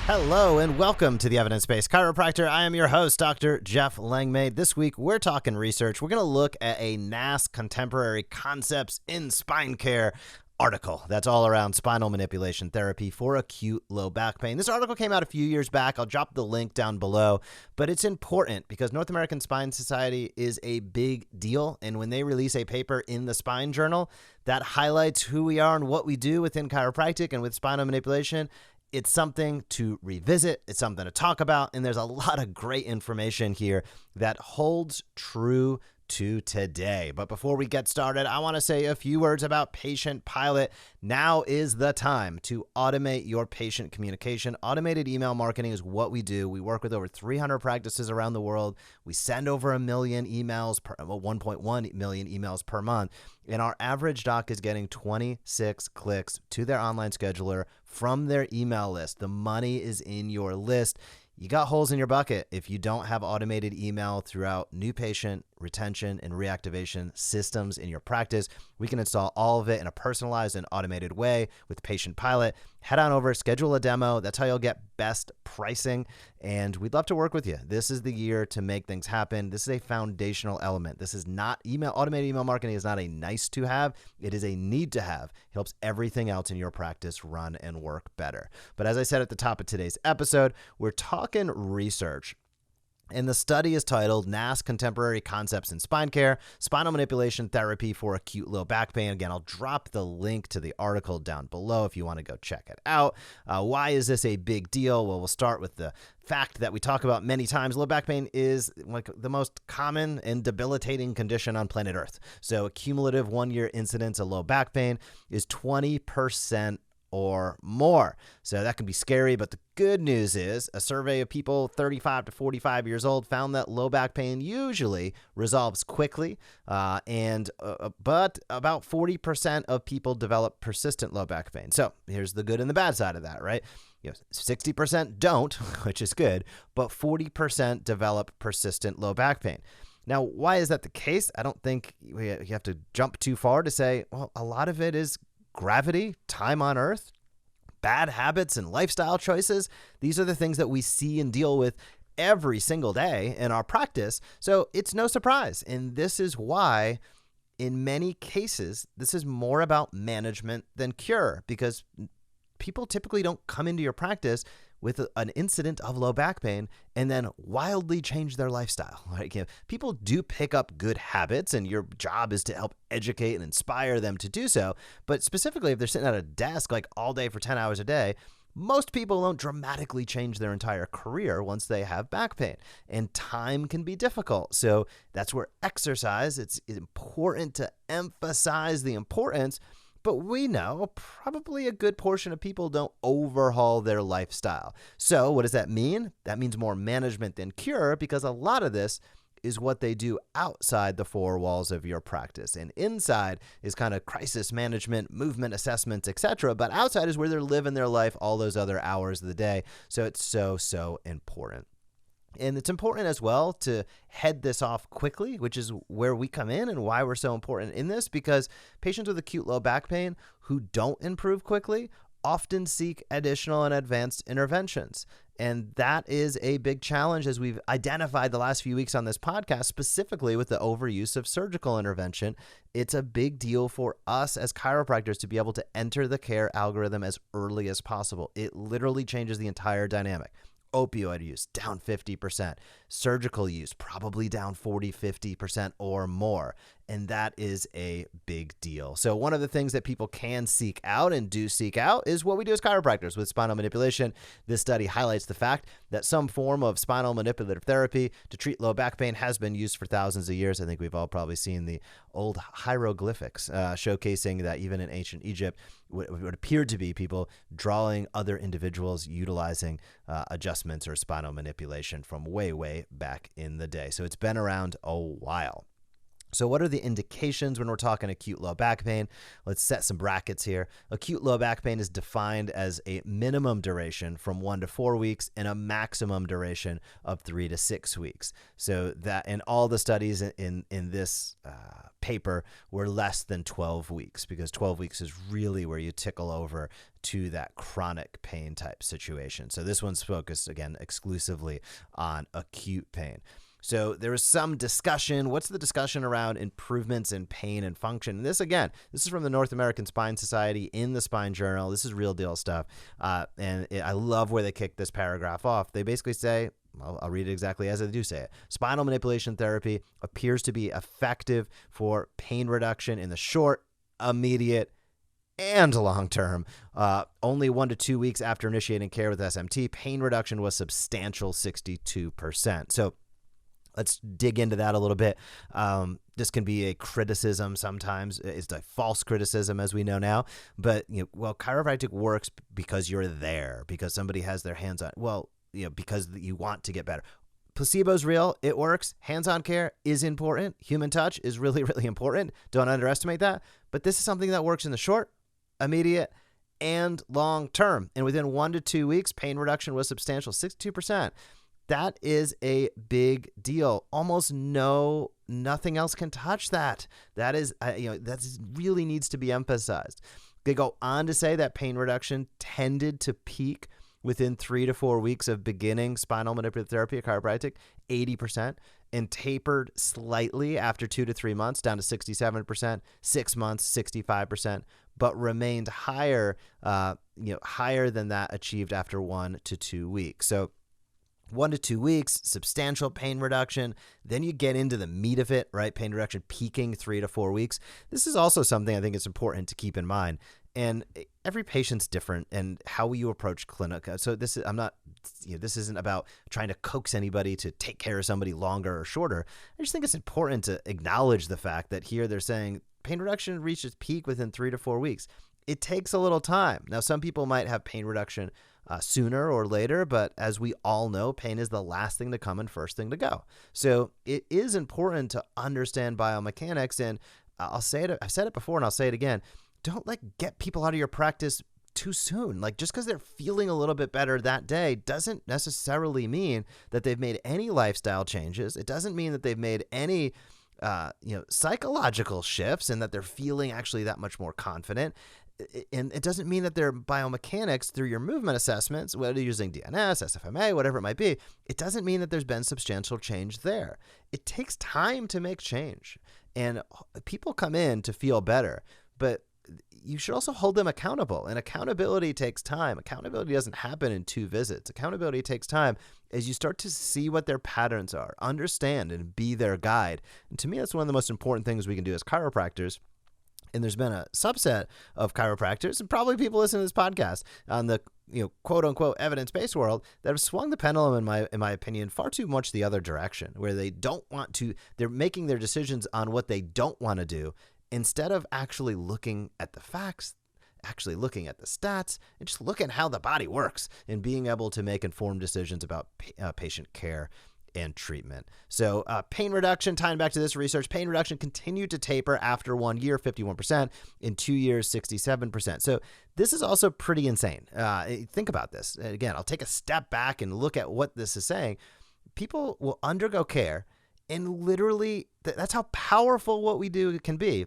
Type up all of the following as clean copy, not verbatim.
Hello and welcome to the Evidence Based Chiropractor. I am your host, Dr. Jeff Langmaid. This week, we're talking research. We're going to look at a NASS Contemporary Concepts in Spine Care article that's all around spinal manipulation therapy for acute low back pain. This article came out a few years back. I'll drop the link down below, but it's important because North American Spine Society is a big deal. And when they release a paper in the Spine Journal that highlights who we are and what we do within chiropractic and with spinal manipulation, it's something to revisit. It's something to talk about. And there's a lot of great information here that holds true to today. But before we get started, I want to say a few words about Patient Pilot. Now is the time to automate your patient communication. Automated email marketing is what we do. We work with over 300 practices around the world. We send over 1 million emails, 1.1 million emails per month. And our average doc is getting 26 clicks to their online scheduler from their email list. The money is in your list. You got holes in your bucket if you don't have automated email throughout new patient retention and reactivation systems in your practice. We can install all of it in a personalized and automated way with Patient Pilot. Head on over, schedule a demo. That's how you'll get best pricing, and we'd love to work with you. This is the year to make things happen. This is a foundational element. This is not automated email marketing is not a nice to have. It is a need to have. It helps everything else in your practice run and work better. But as I said at the top of today's episode, we're talking research. And the study is titled NASS Contemporary Concepts in Spine Care, Spinal Manipulation Therapy for Acute Low Back Pain. Again, I'll drop the link to the article down below if you want to go check it out. Why is this a big deal? Well, we'll start with the fact that we talk about many times. Low back pain is like the most common and debilitating condition on planet Earth. So a cumulative 1-year incidence of low back pain is 20% or more. So that can be scary, but the good news is a survey of people 35 to 45 years old found that low back pain usually resolves quickly, but about 40% of people develop persistent low back pain. So here's the good and the bad side of that, right? 60% don't, which is good, but 40% develop persistent low back pain. Now, why is that the case? I don't think you have to jump too far to say, well, a lot of it is gravity, time on Earth, bad habits and lifestyle choices. These are the things that we see and deal with every single day in our practice. So it's no surprise. And this is why, in many cases, this is more about management than cure, because people typically don't come into your practice with an incident of low back pain and then wildly change their lifestyle. Like, people do pick up good habits, and your job is to help educate and inspire them to do so. But specifically, if they're sitting at a desk like all day for 10 hours a day, most people don't dramatically change their entire career once they have back pain, and time can be difficult. So that's where exercise, it's important to emphasize the importance. But we know probably a good portion of people don't overhaul their lifestyle. So what does that mean? That means more management than cure, because a lot of this is what they do outside the four walls of your practice. And inside is kind of crisis management, movement assessments, etc. But outside is where they're living their life all those other hours of the day. So it's so important. And it's important as well to head this off quickly, which is where we come in and why we're so important in this, because patients with acute low back pain who don't improve quickly often seek additional and advanced interventions. And that is a big challenge, as we've identified the last few weeks on this podcast, specifically with the overuse of surgical intervention. It's a big deal for us as chiropractors to be able to enter the care algorithm as early as possible. It literally changes the entire dynamic. Opioid use down 50%, surgical use probably down 40-50% or more. And that is a big deal. So one of the things that people can seek out and do seek out is what we do as chiropractors with spinal manipulation. This study highlights the fact that some form of spinal manipulative therapy to treat low back pain has been used for thousands of years. I think we've all probably seen the old hieroglyphics showcasing that even in ancient Egypt, what appeared to be people drawing other individuals utilizing adjustments or spinal manipulation from way back in the day. So it's been around a while. So what are the indications when we're talking acute low back pain? Let's set some brackets here. Acute low back pain is defined as a minimum duration from 1 to 4 weeks and a maximum duration of 3 to 6 weeks. So that, and all the studies in this paper were less than 12 weeks, because 12 weeks is really where you tickle over to that chronic pain type situation. So this one's focused, again, exclusively on acute pain. So there was some discussion. What's the discussion around improvements in pain and function? And this, again, this is from the North American Spine Society in the Spine Journal. This is real deal stuff. I love where they kick this paragraph off. They basically say, I'll read it exactly as they do say it. Spinal manipulation therapy appears to be effective for pain reduction in the short, immediate, and long term. Only 1 to 2 weeks after initiating care with SMT, pain reduction was substantial, 62%. So let's dig into that a little bit. This can be a criticism sometimes. It's a false criticism, as we know now. But, chiropractic works because you're there, because somebody has their hands on it. Well, because you want to get better. Placebo's real. It works. Hands-on care is important. Human touch is really, really important. Don't underestimate that. But this is something that works in the short, immediate, and long term. And within 1 to 2 weeks, pain reduction was substantial, 62%. That is a big deal. Almost nothing else can touch that. That is, that really needs to be emphasized. They go on to say that pain reduction tended to peak within 3 to 4 weeks of beginning spinal manipulative therapy, chiropractic, 80%, and tapered slightly after 2 to 3 months down to 67%, 6 months, 65%, but remained higher than that achieved after 1 to 2 weeks. So 1 to 2 weeks, substantial pain reduction. Then you get into the meat of it, right? Pain reduction peaking 3 to 4 weeks. This is also something I think it's important to keep in mind. And every patient's different, and how you approach clinic. So this isn't about trying to coax anybody to take care of somebody longer or shorter. I just think it's important to acknowledge the fact that here they're saying pain reduction reaches peak within 3 to 4 weeks. It takes a little time. Now, some people might have pain reduction sooner or later, but as we all know, pain is the last thing to come and first thing to go. So it is important to understand biomechanics, and I'll say it. I've said it before, and I'll say it again. Don't get people out of your practice too soon. Just because they're feeling a little bit better that day doesn't necessarily mean that they've made any lifestyle changes. It doesn't mean that they've made any psychological shifts and that they're feeling actually that much more confident. And it doesn't mean that their biomechanics through your movement assessments, whether you're using DNS, SFMA, whatever it might be, it doesn't mean that there's been substantial change there. It takes time to make change. And people come in to feel better, but you should also hold them accountable. And accountability takes time. Accountability doesn't happen in 2 visits. Accountability takes time as you start to see what their patterns are, understand, and be their guide. And to me, that's one of the most important things we can do as chiropractors. And there's been a subset of chiropractors, and probably people listening to this podcast on the quote unquote evidence-based world, that have swung the pendulum, in my opinion, far too much the other direction, where they're making their decisions on what they don't want to do instead of actually looking at the facts, actually looking at the stats, and just looking at how the body works and being able to make informed decisions about patient care and treatment. So pain reduction, tying back to this research, pain reduction continued to taper after 1 year, 51%, in 2 years, 67%. So this is also pretty insane. Think about this. Again, I'll take a step back and look at what this is saying. People will undergo care, and literally, that's how powerful what we do can be.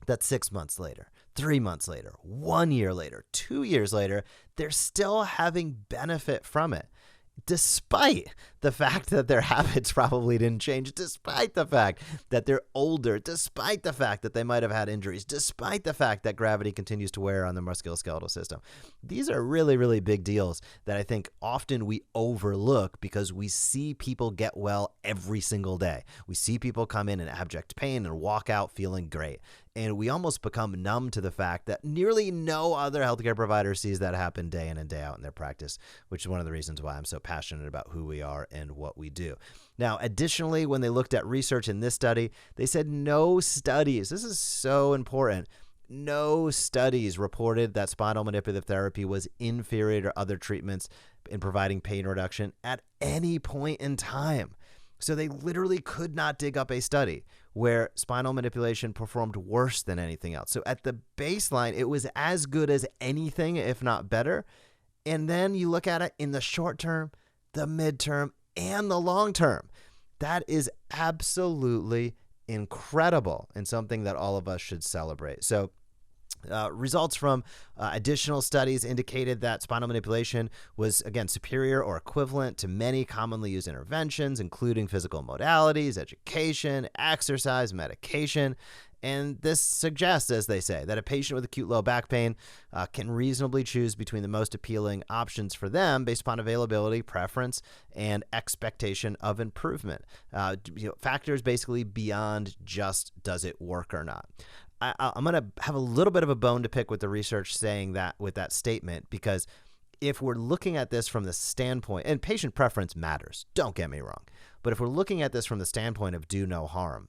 That 6 months later, 3 months later, 1 year later, 2 years later, they're still having benefit from it, despite the fact that their habits probably didn't change, despite the fact that they're older, despite the fact that they might have had injuries, despite the fact that gravity continues to wear on the musculoskeletal system. These are really, really big deals that I think often we overlook because we see people get well every single day. We see people come in abject pain and walk out feeling great. And we almost become numb to the fact that nearly no other healthcare provider sees that happen day in and day out in their practice, which is one of the reasons why I'm so passionate about who we are and what we do. Now, additionally, when they looked at research in this study, they said no studies, this is so important, no studies reported that spinal manipulative therapy was inferior to other treatments in providing pain reduction at any point in time. So they literally could not dig up a study. where spinal manipulation performed worse than anything else. So at the baseline, it was as good as anything, if not better. And then you look at it in the short term, the midterm, and the long term. That is absolutely incredible and something that all of us should celebrate. So results from additional studies indicated that spinal manipulation was, again, superior or equivalent to many commonly used interventions, including physical modalities, education, exercise, medication. And this suggests, as they say, that a patient with acute low back pain can reasonably choose between the most appealing options for them based upon availability, preference, and expectation of improvement. Factors basically beyond just does it work or not. I'm going to have a little bit of a bone to pick with the research saying that with that statement, because if we're looking at this from the standpoint, and patient preference matters, don't get me wrong, but if we're looking at this from the standpoint of do no harm,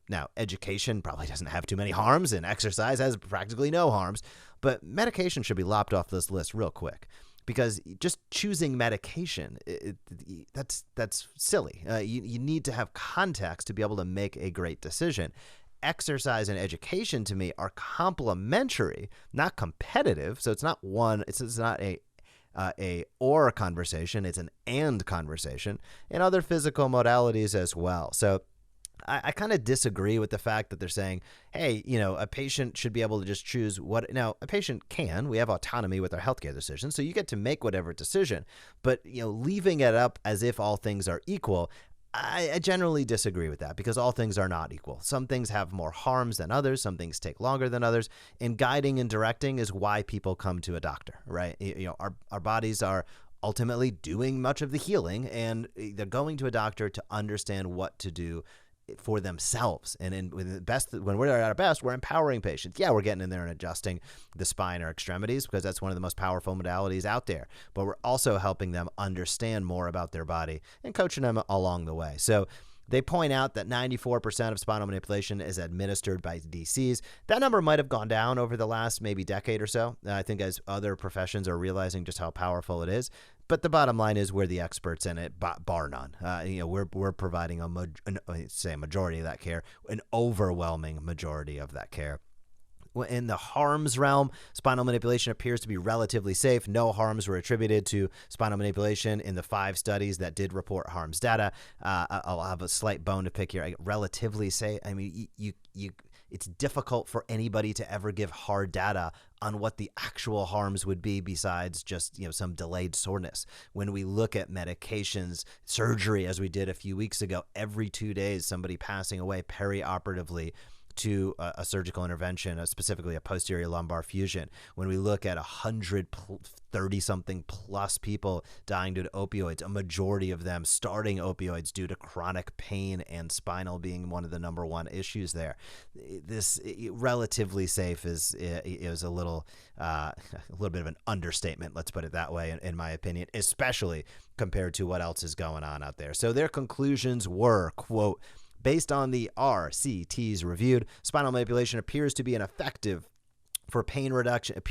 now education probably doesn't have too many harms and exercise has practically no harms, but medication should be lopped off this list real quick. Because just choosing medication, that's silly. You need to have context to be able to make a great decision. Exercise and education to me are complementary, not competitive. So it's not one. It's not a or conversation. It's an and conversation, and other physical modalities as well. So I kind of disagree with the fact that they're saying, hey, a patient should be able to just choose what. Now, a patient can. We have autonomy with our healthcare decisions, so you get to make whatever decision. But leaving it up as if all things are equal, I generally disagree with that, because all things are not equal. Some things have more harms than others. Some things take longer than others. And guiding and directing is why people come to a doctor, right? Our bodies are ultimately doing much of the healing, and they're going to a doctor to understand what to do for themselves. And when we're at our best, we're empowering patients. Yeah, we're getting in there and adjusting the spine or extremities, because that's one of the most powerful modalities out there. But we're also helping them understand more about their body and coaching them along the way. So they point out that 94% of spinal manipulation is administered by DCs. That number might have gone down over the last maybe decade or so. I think as other professions are realizing just how powerful it is. But the bottom line is we're the experts in it, bar none. We're providing a majority of that care, an overwhelming majority of that care. In the harms realm, spinal manipulation appears to be relatively safe. No harms were attributed to spinal manipulation in the 5 studies that did report harms data. I'll have a slight bone to pick here. Relatively safe. I mean, it's difficult for anybody to ever give hard data on what the actual harms would be besides just some delayed soreness. When we look at medications, surgery, as we did a few weeks ago, every 2 days somebody passing away perioperatively to a surgical intervention, specifically a posterior lumbar fusion. When we look at 130-something plus people dying due to opioids, a majority of them starting opioids due to chronic pain, and spinal being one of the number one issues there. This relatively safe is a little bit of an understatement, let's put it that way, in my opinion, especially compared to what else is going on out there. So their conclusions were, quote, based on the RCTs reviewed, spinal manipulation appears to be effective for pain reduction in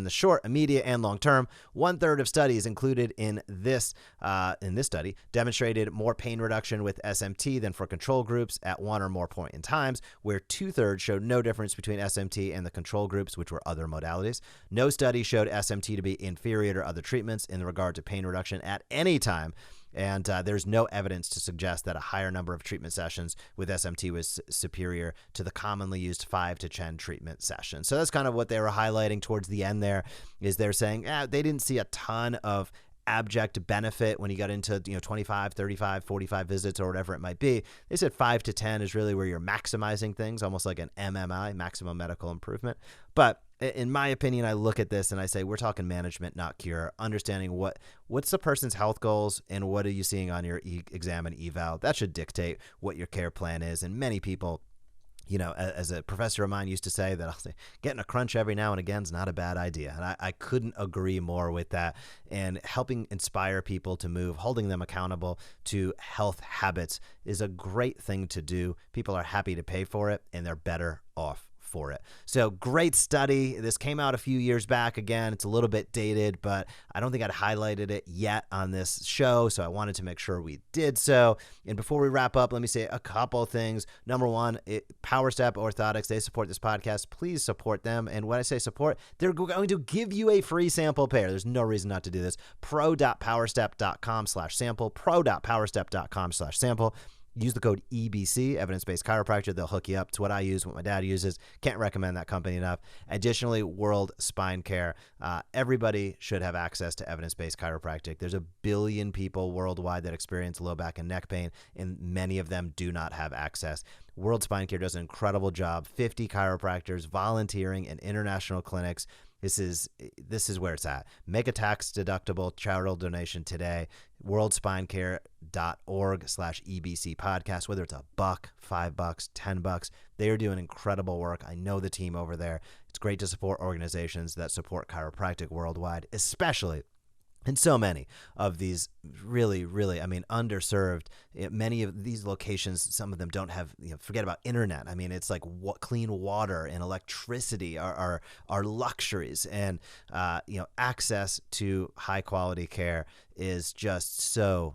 the short, immediate, and long term. 1/3 of studies included in this study demonstrated more pain reduction with SMT than for control groups at one or more point in times, where 2/3 showed no difference between SMT and the control groups, which were other modalities. No study showed SMT to be inferior to other treatments in regard to pain reduction at any time. And there's no evidence to suggest that a higher number of treatment sessions with SMT was superior to the commonly used 5 to 10 treatment sessions. So that's kind of what they were highlighting towards the end there, is they're saying they didn't see a ton of abject benefit when you got into 25, 35, 45 visits or whatever it might be. They said 5 to 10 is really where you're maximizing things, almost like an MMI, maximum medical improvement. But in my opinion, I look at this and I say we're talking management, not cure. Understanding what's the person's health goals and what are you seeing on your exam and eval. That should dictate what your care plan is. And many people, as a professor of mine used to say, that I'll say getting a crunch every now and again is not a bad idea. And I couldn't agree more with that. And helping inspire people to move, holding them accountable to health habits is a great thing to do. People are happy to pay for it, and they're better off for it. So great study. This came out a few years back. Again, it's a little bit dated, but I don't think I'd highlighted it yet on this show, so I wanted to make sure we did so. And before we wrap up, let me say a couple things. Number one, PowerStep Orthotics, they support this podcast. Please support them. And when I say support, they're going to give you a free sample pair. There's no reason not to do this. pro.powerstep.com/sample, pro.powerstep.com/sample. Use the code EBC, Evidence Based Chiropractor. They'll hook you up. It's what I use, what my dad uses. Can't recommend that company enough. Additionally, World Spine Care. Everybody should have access to Evidence Based Chiropractic. There's 1 billion people worldwide that experience low back and neck pain, and many of them do not have access. World Spine Care does an incredible job. 50 chiropractors, volunteering, and international clinics. This is where it's at. Make a tax-deductible charitable donation today. worldspinecare.org/EBC podcast, whether it's $1, $5, $10. They are doing incredible work. I know the team over there. It's great to support organizations that support chiropractic worldwide, especially in so many of these really, underserved, many of these locations, some of them don't have, forget about internet. I mean, it's like clean water and electricity are luxuries, and, access to high quality care is just so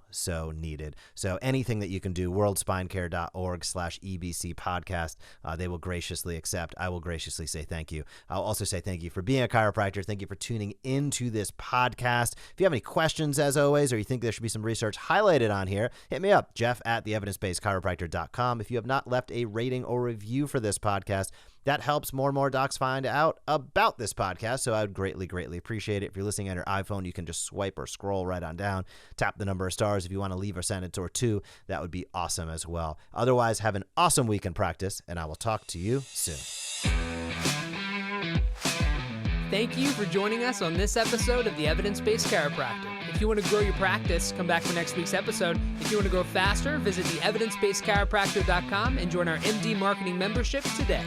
needed. So anything that you can do, worldspinecare.org/EBC podcast, they will graciously accept. I will graciously say thank you. I'll also say thank you for being a chiropractor. Thank you for tuning into this podcast. If you have any questions, as always, or you think there should be some research highlighted on here, hit me up, jeff@theevidencebasedchiropractor.com. If you have not left a rating or review for this podcast, that helps more and more docs find out about this podcast, so I would greatly, greatly appreciate it. If you're listening on your iPhone, you can just swipe or scroll right on down, tap the number of stars. If you want to leave a sentence or two, that would be awesome as well. Otherwise, have an awesome week in practice, and I will talk to you soon. Thank you for joining us on this episode of the Evidence Based Chiropractor. If you want to grow your practice, come back for next week's episode. If you want to grow faster, visit theevidencebasedchiropractor.com and join our MD Marketing membership today.